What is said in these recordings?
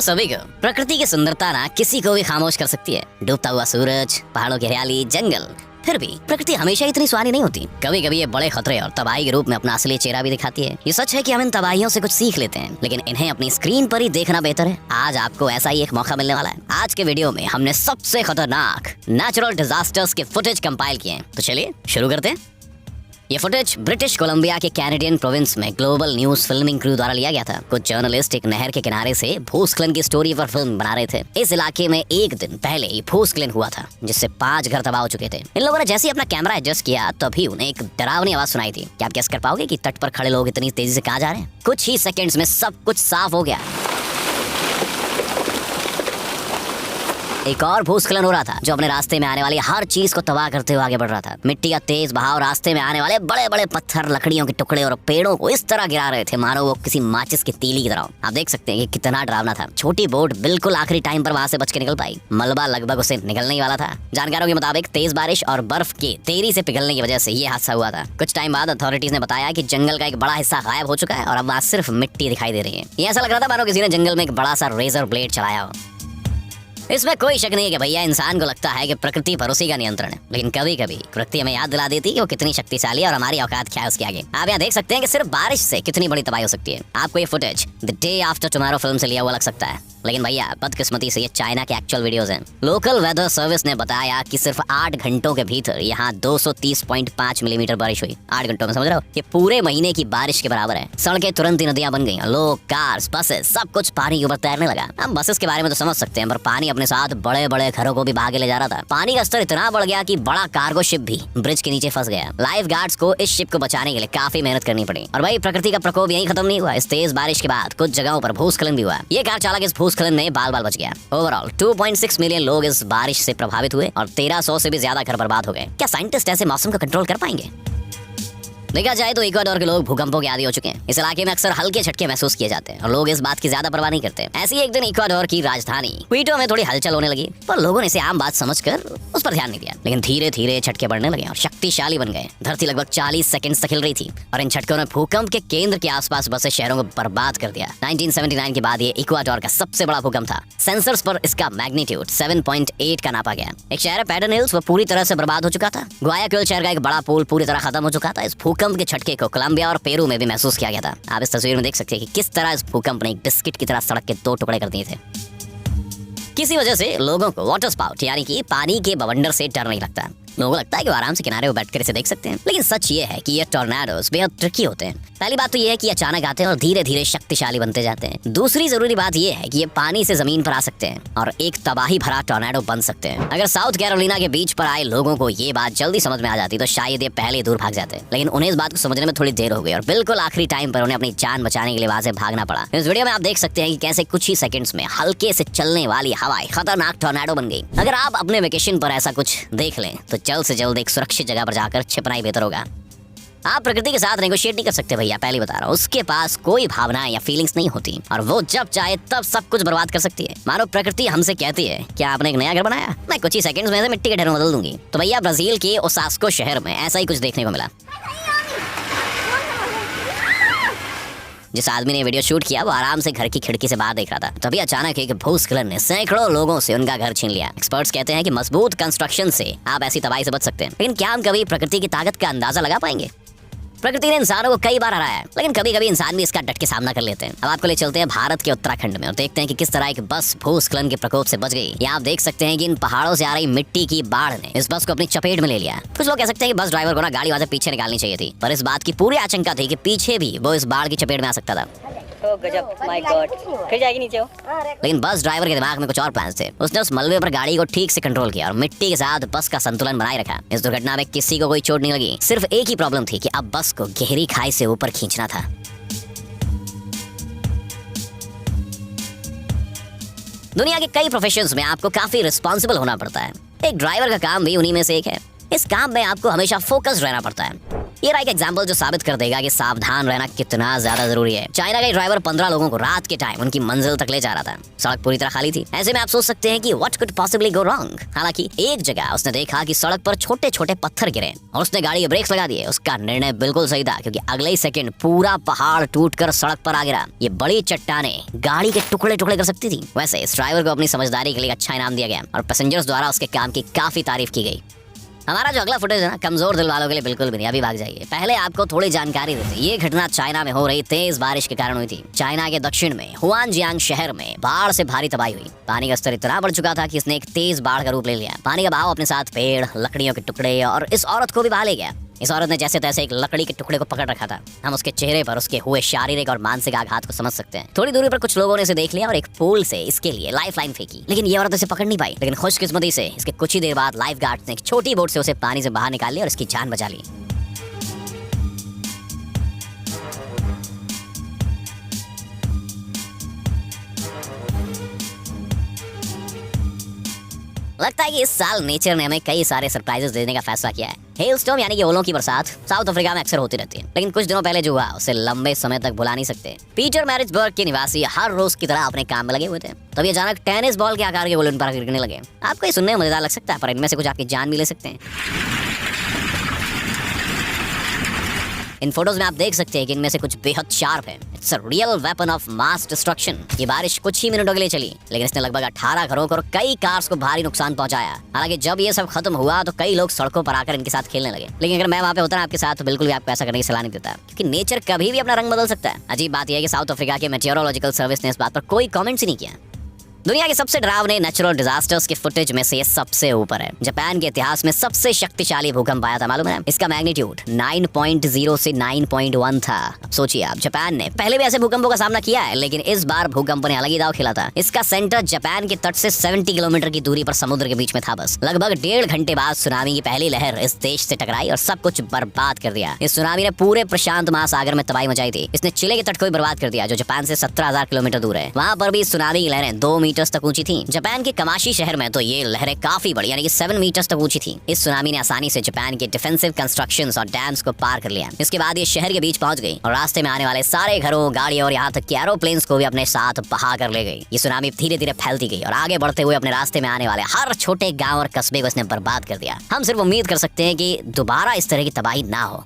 सभी को प्रकृति की सुंदरता ना किसी को भी खामोश कर सकती है। डूबता हुआ सूरज, पहाड़ों की हरियाली, जंगल, फिर भी प्रकृति हमेशा इतनी सुहानी नहीं होती। कभी कभी ये बड़े खतरे और तबाही के रूप में अपना असली चेहरा भी दिखाती है। ये सच है कि हम इन तबाहियों से कुछ सीख लेते हैं, लेकिन इन्हें अपनी स्क्रीन पर ही देखना बेहतर है। आज आपको ऐसा ही एक मौका मिलने वाला है। आज के वीडियो में हमने सबसे खतरनाक नेचुरल डिजास्टर्स के फुटेज कंपाइल किए हैं। तो चलिए शुरू करते हैं। ये फुटेज ब्रिटिश कोलंबिया के कैनेडियन प्रोविंस में ग्लोबल न्यूज फिल्मिंग क्रू द्वारा लिया गया था। कुछ जर्नलिस्ट एक नहर के किनारे से भूस्खलन की स्टोरी पर फिल्म बना रहे थे। इस इलाके में एक दिन पहले ही भूस्खलन हुआ था, जिससे 5 घर तबाह हो चुके थे। इन लोगों ने जैसे ही अपना कैमरा एडजस्ट किया, तभी उन्हें एक डरावनी आवाज सुनाई थी। क्या आप गेस कर पाओगे कि तट पर खड़े लोग इतनी तेजी से कहाँ जा रहे हैं? कुछ ही सेकेंड्स में सब कुछ साफ हो गया। एक और भूस्खलन हो रहा था, जो अपने रास्ते में आने वाली हर चीज को तबाह करते हुए आगे बढ़ रहा था। मिट्टी का तेज बहाव रास्ते में आने वाले बड़े बड़े पत्थर, लकड़ियों के टुकड़े और पेड़ों को इस तरह गिरा रहे थे मानो वो किसी माचिस की तीली की तरह। आप देख सकते हैं कि कितना डरावना था। छोटी बोट बिल्कुल आखिरी टाइम पर वहां से बच के निकल पाई। मलबा लगभग उसे निकलने ही वाला था। जानकारों के मुताबिक तेज बारिश और बर्फ के तेजी से पिघलने की वजह से ये हादसा हुआ था। कुछ टाइम बाद अथॉरिटीज ने बताया कि जंगल का एक बड़ा हिस्सा गायब हो चुका है और अब वहाँ सिर्फ मिट्टी दिखाई दे रही है। ये ऐसा लग रहा था मानो किसी ने जंगल में एक बड़ा सा रेजर ब्लेड चलाया हो। इसमें कोई शक नहीं है कि भैया इंसान को लगता है कि प्रकृति पर उसी का नियंत्रण है, लेकिन कभी कभी प्रकृति हमें याद दिला देती है कि वो कितनी शक्तिशाली है और हमारी औकात क्या है उसके आगे। आप यहाँ देख सकते हैं कि सिर्फ बारिश से कितनी बड़ी तबाही हो सकती है। आपको ये footage the day after tomorrow film से लिया हुआ लग सकता है, लेकिन भैया बदकिस्मती से ये चाइना के एक्चुअल वीडियोस हैं। लोकल वेदर सर्विस ने बताया कि सिर्फ 8 घंटों के भीतर यहाँ 230.5 मिलीमीटर बारिश हुई। 8 घंटों में, समझ रहे हो? ये पूरे महीने की बारिश के बराबर है। सड़कें तुरंत ही नदियां बन गई। लोग, कार्स, बसेस, सब कुछ पानी के ऊपर तैरने लगा। हम बसेस के बारे में तो समझ सकते हैं, पर पानी अपने साथ बड़े बड़े घरों को भी भागे ले जा रहा था। पानी का स्तर इतना बढ़ गया कि बड़ा कार्गो शिप भी ब्रिज के नीचे फंस गया। लाइफ गार्ड्स को इस शिप को बचाने के लिए काफी मेहनत करनी पड़ी। और भाई प्रकृति का प्रकोप यही खत्म नहीं हुआ। इस तेज बारिश के बाद कुछ जगहों पर भूस्खलन भी हुआ। ये कार चालक इस भूस्खलन में बाल बाल बच गया। ओवरऑल 2.6 मिलियन लोग इस बारिश से प्रभावित हुए और 1300 से भी ज्यादा घर बर्बाद हो गए। क्या साइंटिस्ट ऐसे मौसम को कंट्रोल कर पाएंगे? देखा जाए तो इक्वाडोर के लोग भूकंपों के आदी हो चुके हैं। इस इलाके में अक्सर हल्के झटके महसूस किए जाते हैं और लोग इस बात की ज्यादा परवाह नहीं करते। ऐसे ही एक दिन इक्वाडोर की राजधानी क्विटो में थोड़ी हलचल होने लगी, पर लोगों ने इसे आम बात समझकर उस पर ध्यान नहीं दिया। लेकिन धीरे धीरे झटके बढ़ने लगे और शक्तिशाली बन गए। धरती लगभग 40 सेकंड तक हिल रही थी और इन झटकों ने भूकंप के केंद्र के आसपास बसे शहरों को बर्बाद कर दिया। 1979 के बाद ये इक्वाडोर का सबसे बड़ा भूकंप था। सेंसर्स पर इसका मैग्नीट्यूड 7.8 का नापा गया। एक शहर पैडर्न हिल्स वो पूरी तरह से बर्बाद हो चुका था। ग्वायाक्विल शहर का एक बड़ा पुल पूरी तरह खत्म हो चुका था। इस भूकंप के झटके को कोलंबिया और पेरू में भी महसूस किया गया था। आप इस तस्वीर में देख सकते हैं कि किस तरह इस भूकंप ने एक बिस्किट की तरह सड़क के 2 टुकड़े कर दिए थे। किसी वजह से लोगों को वाटर स्पाउट यानी कि पानी के बवंडर से डर नहीं लगता। लोगों को लगता है कि वो आराम से किनारे पर बैठकर इसे देख सकते हैं, लेकिन सच ये है कि ये टॉर्नेडोज बेहद ट्रिकी होते हैं। पहली बात तो ये है कि अचानक आते हैं और धीरे धीरे शक्तिशाली बनते जाते हैं। दूसरी जरूरी बात ये है कि ये पानी से जमीन पर आ सकते हैं और एक तबाही भरा टॉर्नेडो बन सकते हैं। अगर साउथ कैरोलिना के बीच पर आए लोगों को ये बात जल्दी समझ में आ जाती तो शायद ये पहले ही दूर भाग जाते, लेकिन उन्हें इस बात को समझने में थोड़ी देर हो गई और बिल्कुल आखिरी टाइम पर उन्हें अपनी जान बचाने के लिए वहां से भागना पड़ा। इस वीडियो में आप देख सकते हैं कि कैसे कुछ ही सेकंड्स में हल्के से चलने वाली हवाएं खतरनाक टॉर्नेडो बन गई। अगर आप अपने वेकेशन पर ऐसा कुछ देख लें तो जल्द से जल्द एक सुरक्षित जगह पर जाकर छिपना ही बेहतर होगा। आप प्रकृति के साथ नेगोशिएट नहीं कर सकते भैया, पहले बता रहा हूँ। उसके पास कोई भावनाएं या फीलिंग्स नहीं होती और वो जब चाहे तब सब कुछ बर्बाद कर सकती है। मानो प्रकृति हमसे कहती है कि आपने एक नया घर बनाया, मैं कुछ ही सेकंड्स में से मिट्टी के ढेरों में बदल दूंगी। तो भैया ब्राजील के ओसास्को शहर में ऐसा ही कुछ देखने को मिला। जिस आदमी ने वीडियो शूट किया वो आराम से घर की खिड़की से बाहर देख रहा था। तभी अचानक एक भूस्खलन ने सैकड़ों लोगों से उनका घर छीन लिया। एक्सपर्ट्स कहते हैं कि मजबूत कंस्ट्रक्शन से आप ऐसी तबाही से बच सकते हैं, लेकिन क्या हम कभी प्रकृति की ताकत का अंदाजा लगा पाएंगे? प्रकृति ने इंसानों को कई बार हराया है, लेकिन कभी कभी इंसान भी इसका डट के सामना कर लेते हैं। अब आपको ले चलते हैं भारत के उत्तराखंड में और देखते हैं कि किस तरह एक बस भूस्खलन के प्रकोप से बच गई। यहाँ आप देख सकते हैं कि इन पहाड़ों से आ रही मिट्टी की बाढ़ ने इस बस को अपनी चपेट में ले लिया। कुछ लोग कह सकते हैं कि बस ड्राइवर को ना गाड़ी वहां से पीछे निकालनी चाहिए थी, पर इस बात की पूरी आशंका थी कि पीछे भी वो इस बाढ़ की चपेट में आ सकता था। गजब, माय गॉड, फिर जाएगी नीचे वो। लेकिन बस ड्राइवर के दिमाग में कुछ और प्लान्स थे। उसने उस मलबे पर गाड़ी को ठीक से कंट्रोल किया और मिट्टी के साथ बस का संतुलन बनाए रखा। इस दुर्घटना में किसी को कोई चोट नहीं लगी। सिर्फ एक ही प्रॉब्लम थी कि अब बस को गहरी खाई से ऊपर खींचना था। दुनिया के कई प्रोफेशंस में आपको काफी रिस्पॉन्सिबल होना पड़ता है। एक ड्राइवर का काम भी उन्हीं में से एक है। इस काम में आपको हमेशा फोकस रहना पड़ता है। ये रहा एक एग्जाम्पल जो साबित कर देगा कि सावधान रहना कितना ज्यादा जरूरी है। चाइना का ड्राइवर 15 लोगों को रात के टाइम उनकी मंजिल तक ले जा रहा था। सड़क पूरी तरह खाली थी। ऐसे में आप सोच सकते हैं कि what could possibly go wrong. हालांकि एक जगह उसने देखा कि सड़क पर छोटे छोटे पत्थर गिरे और उसने गाड़ी के ब्रेक्स लगा दिए। उसका निर्णय बिल्कुल सही था, क्योंकि अगले ही सेकंड पूरा पहाड़ टूटकर सड़क पर आ गिरा। ये बड़ी चट्टाने गाड़ी के टुकड़े टुकड़े कर सकती थी। वैसे इस ड्राइवर को अपनी समझदारी के लिए अच्छा इनाम दिया गया और पैसेंजर्स द्वारा उसके काम की काफी तारीफ की गई। हमारा जो अगला फुटेज है ना, कमजोर दिल वालों के लिए बिल्कुल भी नहीं। अभी भाग जाइए। पहले आपको थोड़ी जानकारी देते। ये घटना चाइना में हो रही तेज बारिश के कारण हुई थी। चाइना के दक्षिण में हुआनजियांग शहर में बाढ़ से भारी तबाही हुई। पानी का स्तर इतना बढ़ चुका था कि इसने एक तेज बाढ़ का रूप ले लिया। पानी का बहाव अपने साथ पेड़, लकड़ियों के टुकड़े और इस औरत को भी बहा ले गया। इस औरत ने जैसे तैसे एक लकड़ी के टुकड़े को पकड़ रखा था। हम उसके चेहरे पर उसके हुए शारीरिक और मानसिक आघात को समझ सकते हैं। थोड़ी दूरी पर कुछ लोगों ने इसे देख लिया और एक पूल से इसके लिए लाइफ लाइन फेंकी, लेकिन ये औरत उसे पकड़ नहीं पाई। लेकिन खुशकिस्मती से इसके कुछ ही देर बाद लाइफ गार्ड्स ने एक छोटी बोट से उसे पानी से बाहर निकाल लिया और इसकी जान बचा ली। लगता है कि इस साल नेचर ने हमें कई सारे सरप्राइजेस देने का फैसला किया है। हेलस्टॉर्म यानी कि ओलों की बरसात साउथ अफ्रीका में अक्सर होती रहती है, लेकिन कुछ दिनों पहले जो हुआ उसे लंबे समय तक भुला नहीं सकते। पीटर मैरिट्सबर्ग के निवासी हर रोज की तरह अपने काम में लगे हुए थे। तभी अचानक टेनिस बॉल के आकार के गोले उन पर गिरने लगे। आपको ये सुनने में मजेदार लग सकता है, पर इनमें से कुछ आपकी जान भी ले सकते हैं। इन फोटोज में आप देख सकते हैं कि इनमें से कुछ बेहद शार्प है। It's a real weapon of mass destruction. ये बारिश कुछ ही मिनटों के लिए चली, लेकिन इसने लगभग 18 घरों को और कई कार्स को भारी नुकसान पहुंचाया। हालांकि जब ये सब खत्म हुआ तो कई लोग सड़कों पर आकर इनके साथ खेलने लगे। लेकिन अगर मैं वहां पे होता ना आपके साथ, तो बिल्कुल भी आपको ऐसा करने की सलाह नहीं देता, क्योंकि नेचर कभी भी अपना रंग बदल सकता है। अजीब बात यह है कि साउथ अफ्रीका के मेटेरोलॉजिकल सर्विस ने इस बात पर कोई कमेंट्स ही नहीं किया। दुनिया के सबसे डरावने नेचुरल डिजास्टर्स के फुटेज में से ये सबसे ऊपर है। जापान के इतिहास में सबसे शक्तिशाली भूकंप आया था, मालूम है? इसका मैग्नीट्यूड 9.0 से 9.1 था। अब सोचिए आप, जापान ने पहले भी ऐसे भूकंपों का सामना किया है, लेकिन इस बार भूकंप ने अलग ही दांव खेला था। इसका सेंटर जापान के तट से 70 किलोमीटर की दूरी पर समुद्र के बीच में था। बस लगभग 1.5 घंटे बाद सुनामी की पहली लहर इस देश से टकराई और सब कुछ बर्बाद कर दिया। इस सुनामी ने पूरे प्रशांत महासागर में तबाही मचाई थी। इसने चिले के तट को भी बर्बाद कर दिया, जो जापान से 17,000 किलोमीटर दूर है। वहाँ पर भी सुनामी की लहरें 2 मीटर तक ऊंची थी। जापान के कमाशी शहर में तो ये लहरें काफी बड़ी, यानी कि 7 मीटर तक ऊंची थी। इस सुनामी ने आसानी से जापान के डिफेंसिव कंस्ट्रक्शंस और डैम्स को पार कर लिया। इसके बाद ये शहर के बीच पहुंच गई और रास्ते में आने वाले सारे घरों, गाड़ियों और यहाँ तक कि एरोप्लेन्स को भी अपने साथ बहा कर ले गई। ये सुनामी धीरे धीरे फैलती गई और आगे बढ़ते हुए अपने रास्ते में आने वाले हर छोटे गाँव और कस्बे को इसने बर्बाद कर दिया। हम सिर्फ उम्मीद कर सकते हैं कि दोबारा इस तरह की तबाही ना हो।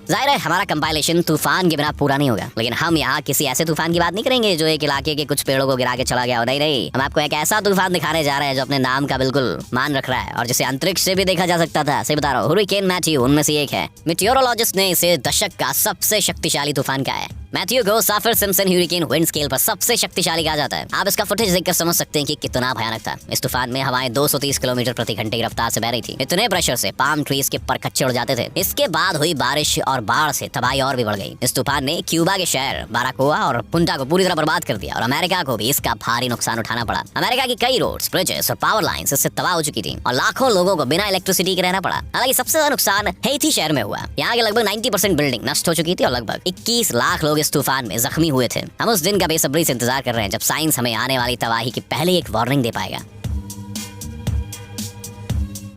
जाहिर है हमारा कंपाइलेशन तूफान के बिना पूरा नहीं होगा, लेकिन हम यहाँ किसी ऐसे तूफान की बात नहीं करेंगे जो एक इलाके के कुछ पेड़ों को गिरा के चला गया हो। नहीं, हम आपको एक ऐसा तूफान दिखाने जा रहे हैं जो अपने नाम का बिल्कुल मान रख रहा है और जिसे अंतरिक्ष से भी देखा जा सकता था। सही बता रहा हूँ, हुरिकेन मैथ्यू उनमें से एक है। मेटेओरोलॉजिस्ट ने इसे दशक का सबसे शक्तिशाली तूफान कहा है। मैथ्यू को साफिर सिम्पसन ह्यूरिकेन विंड स्केल पर सबसे शक्तिशाली कहा जाता है। आप इसका फुटेज देखकर समझ सकते हैं कि कितना भयानक था। इस तूफान में हवाएं 230 किलोमीटर प्रति घंटे की रफ्तार से बह रही थी। इतने प्रेशर से पाम ट्रीज के परखच्चे उड़ जाते थे। इसके बाद हुई बारिश और बाढ़ से तबाही और भी बढ़ गई। इस तूफान ने क्यूबा के शहर बाराकोआ और पुंटा को पूरी तरह बर्बाद कर दिया और अमेरिका को भी इसका भारी नुकसान उठाना पड़ा। अमेरिका की कई रोड्स, ब्रिजेस और पावर लाइंस इससे तबाह हो चुकी थी और लाखों लोगों को बिना इलेक्ट्रिसिटी के रहना पड़ा। हालांकि सबसे ज्यादा नुकसान हैती शहर में हुआ। यहाँ के लगभग 90% बिल्डिंग नष्ट हो चुकी थी और लगभग 21 लाख लोग इस तूफान में जख्मी हुए थे। हम उस दिन का बेसब्री से इंतजार कर रहे हैं जब साइंस हमें आने वाली तबाही की पहले एक वार्निंग दे पाएगा।